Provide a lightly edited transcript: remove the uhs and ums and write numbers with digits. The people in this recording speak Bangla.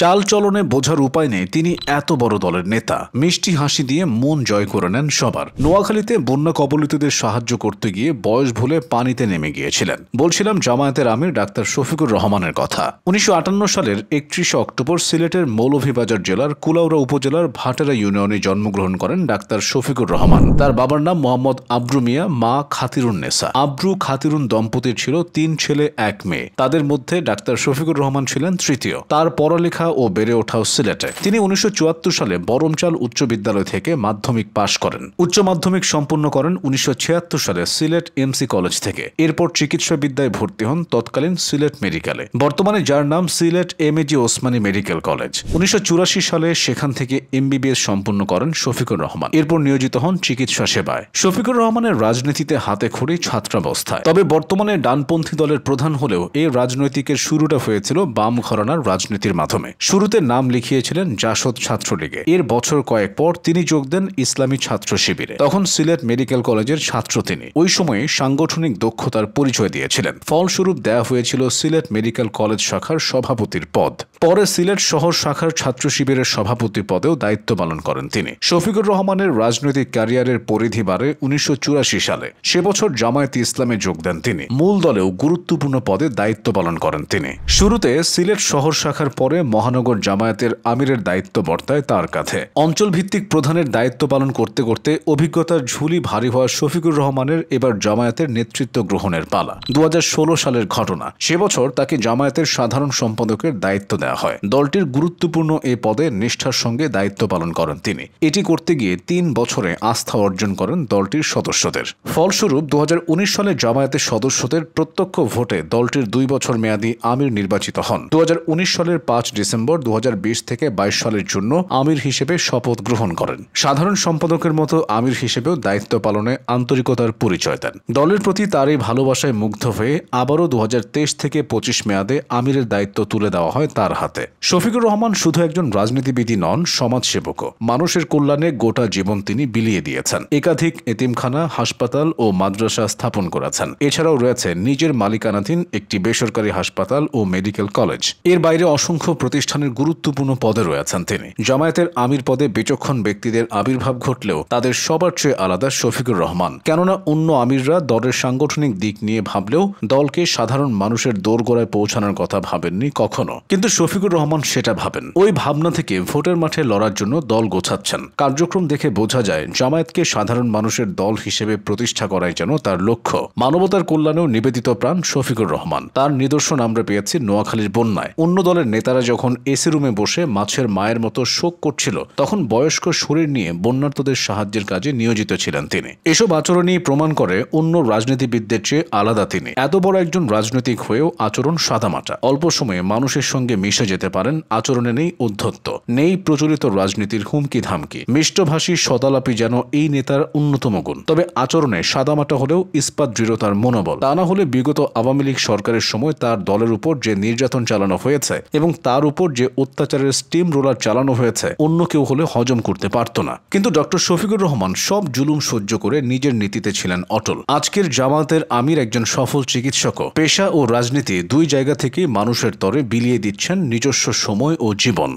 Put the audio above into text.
চাল চলনে বোঝার উপায় নেই তিনি এত বড় দলের নেতা। মিষ্টি হাসি দিয়ে মন জয় করে নেন সবার। নোয়াখালীতে বন্যা কবলিতদের সাহায্য করতে গিয়ে বয়স ভুলে পানিতে নেমে গিয়েছিলেন। বলছিলাম জামায়াতের আমির ডাক্তার শফিকুর রহমানের কথা। ১৯৫৮ সালের ৩১ অক্টোবর সিলেটের মৌলভীবাজার জেলার কুলাউড়া উপজেলার ভাটেরা ইউনিয়নে জন্মগ্রহণ করেন ডাক্তার শফিকুর রহমান। তার বাবার নাম মোহাম্মদ আব্রু মিয়া, মা খাতিরুন্নেসা। আব্রু খাতিরুন দম্পতির ছিল ৩ ছেলে ১ মেয়ে। তাদের মধ্যে ডাক্তার শফিকুর রহমান ছিলেন তৃতীয়। তার পড়ালেখা ও বেড়ে ওঠাও সিলেটে। তিনি ১৯৭৪ সালে বরমচাল উচ্চ বিদ্যালয় থেকে মাধ্যমিক পাশ করেন। উচ্চ মাধ্যমিক সম্পন্ন করেন ১৯৭৬ সালে সিলেট এমসি কলেজ থেকে। এরপর চিকিৎসা বিদ্যায় ভর্তি হন তৎকালীন সিলেট মেডিকেলে, বর্তমানে যার নাম Sylhet MAG Osmani medical college. ১৯৮৪ সালে সেখান থেকে এমবিবিএস সম্পন্ন করেন শফিকুর রহমান। এরপর নিয়োজিত হন চিকিৎসা সেবায়। শফিকুর রহমানের রাজনীতিতে হাতে খড়ি ছাত্রাবস্থায়। তবে বর্তমানে ডানপন্থী দলের প্রধান হলেও এই রাজনৈতিকের শুরুটা হয়েছিল বাম ঘরানার রাজনীতির মাধ্যমে। শুরুতে নাম লিখিয়েছিলেন জাসদ ছাত্রলীগে। এর বছর কয়েক পর তিনি যোগ দেন ইসলামী ছাত্র শিবিরে। তখন সিলেট মেডিকেল কলেজের ছাত্র তিনি। ওই সময়ে সাংগঠনিক দক্ষতার পরিচয় দিয়েছিলেন। ফলস্বরূপ দেয়া হয়েছিল সিলেট মেডিকেল কলেজ শাখার সভাপতির পদ। পরে সিলেট শহর শাখার ছাত্র শিবিরের সভাপতি পদেও দায়িত্ব পালন করেন তিনি। শফিকুর রহমানের রাজনৈতিক ক্যারিয়ারের পরিধি বাড়ে ১৯৮৪ সালে। সে বছর জামায়াতে ইসলামে যোগ দেন তিনি। মূল দলেও গুরুত্বপূর্ণ পদে দায়িত্ব পালন করেন তিনি। শুরুতে সিলেট শহর শাখার পরে মহানগর জামায়াতের আমিরের দায়িত্ব বর্তায় তার কাছে। অঞ্চল ভিত্তিক প্রধানের দায়িত্ব পালন করতে করতে অভিজ্ঞতার ঝুলি ভারী হওয়া শফিকুর রহমানের এবার জামায়াতের নেতৃত্ব গ্রহণের পালা। ২০১৬ সালের ঘটনা। সে বছর তাকে জামায়াতের সাধারণ সম্পাদকের দায়িত্ব দেওয়া হয়। দলটির গুরুত্বপূর্ণ এই পদে নিষ্ঠার সঙ্গে দায়িত্ব পালন করেন তিনি। এটি করতে গিয়ে ৩ বছরে আস্থা অর্জন করেন দলটির সদস্যদের। ফলস্বরূপ ২০১৯ সালে জামায়াতের সদস্যদের প্রত্যক্ষ ভোটে দলটির ২ বছর মেয়াদী আমির নির্বাচিত হন। ২০১৯ সালের ৫ ডিসেম্বর ২০২০ থেকে ২২ সালের জন্য আমির হিসেবে শপথ গ্রহণ করেন। সাধারণ সম্পাদকের মতো আমির হিসেবেও দায়িত্ব পালনে আন্তরিকতার পরিচয় দেন। দলের প্রতি তার এই ভালোবাসায় মুগ্ধ হয়ে আবারও ২০২৩ থেকে ২৫ মেয়াদে আমিরের দায়িত্ব তুলে দেওয়া হয় তার হাতে। শফিকুর রহমান শুধু একজন রাজনীতিবিদই নন, সমাজসেবকও। মানুষের কল্যাণে গোটা জীবন তিনি বিলিয়ে দিয়েছেন। একাধিক এতিমখানা, হাসপাতাল ও মাদ্রাসা স্থাপন করেছেন। এছাড়াও রয়েছে নিজের মালিকানাধীন একটি বেসরকারি হাসপাতাল ও মেডিকেল কলেজ। এর বাইরে অসংখ্য প্রতিষ্ঠানের গুরুত্বপূর্ণ পদে রয়েছেন তিনি। জামায়াতের আমির পদে বিচক্ষণ ব্যক্তিদের আবির্ভাব ঘটলেও তাদের সবার চেয়ে আলাদা শফিকুর রহমান। কেননা অন্য আমিররা দলের সাংগঠনিক দিক নিয়ে ভাবলেও দলকে সাধারণ মানুষের দোরগোড়ায় পৌঁছানোর কথা ভাবেননি কখনো। কিন্তু শফিকুর রহমান সেটা ভাবেন। ওই ভাবনা থেকে ভোটের মাঠে লড়ার জন্য দল গোছাচ্ছেন। কার্যক্রম দেখে বোঝা যায় জামায়াতকে সাধারণ মানুষের দল হিসেবে প্রতিষ্ঠা করাই যেন তার লক্ষ্য। মানবতার কল্যাণেও নিবেদিত প্রাণ শফিকুর রহমান। তার নিদর্শন আমরা পেয়েছি নোয়াখালীর বন্যায়। অন্য দলের নেতারা যখন এসি রুমে বসে মাছের মায়ের মতো শোক করছিল, তখন বয়স্ক শরীর নিয়ে বন্যার্তদের সাহায্যের কাজে নিয়োজিত ছিলেন তিনি। এসব আচরণই প্রমাণ করে অন্য রাজনীতিবিদদের চেয়ে আলাদা তিনি। এত বড় একজন রাজনৈতিক হয়েও আচরণ সাদামাটা। অল্প সময়ে মানুষের সঙ্গে মিশে যেতে পারেন। আচরণে নেই উদ্ধত্ত, নেই প্রচলিত রাজনীতির হুমকি ধামকি। মিষ্টভাষী সদালাপি যেন এই নেতার অন্যতম গুণ। তবে আচরণে সাদামাটা হলেও ইস্পাত দৃঢ়তার মনোবল। তা না হলে বিগত আওয়ামী লীগ সরকারের সময় তার দলের উপর যে নির্যাতন চালানো হয়েছে এবং তার উপর যে অত্যাচারের স্টিম রোলার চালানো হয়েছে, অন্য কেউ হলে হজম করতে পারত না। কিন্তু ডক্টর শফিকুর রহমান সব জুলুম সহ্য করে নিজের নীতিতে ছিলেন অটল। আজকের জামায়াতের আমির একজন সফল চিকিৎসকও। পেশা ও রাজনীতি দুই জায়গা থেকে মানুষের তরে বিলিয়ে দিচ্ছেন নিজস্ব সময় ও জীবন।